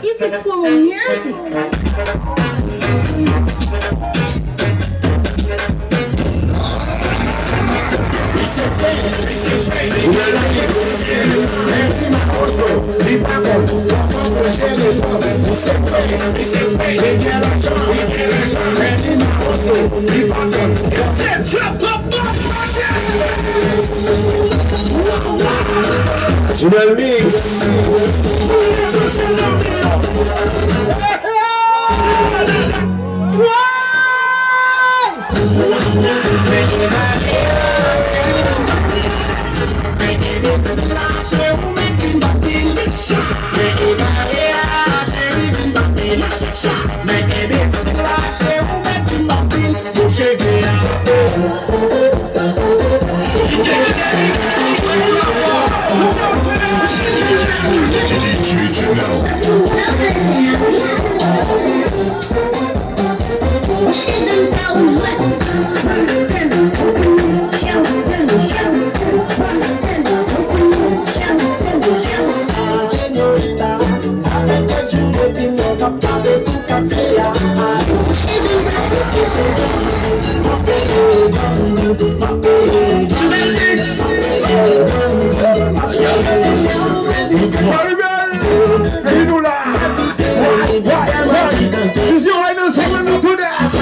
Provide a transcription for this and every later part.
If it's cool music. Junior Mix. Is your highness woman to that?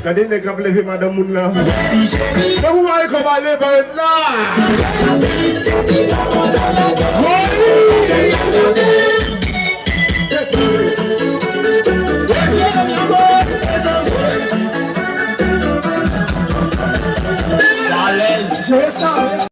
Quand il n'est qu'à lever madame Mounla. Mais vous m'avez comme aller par là.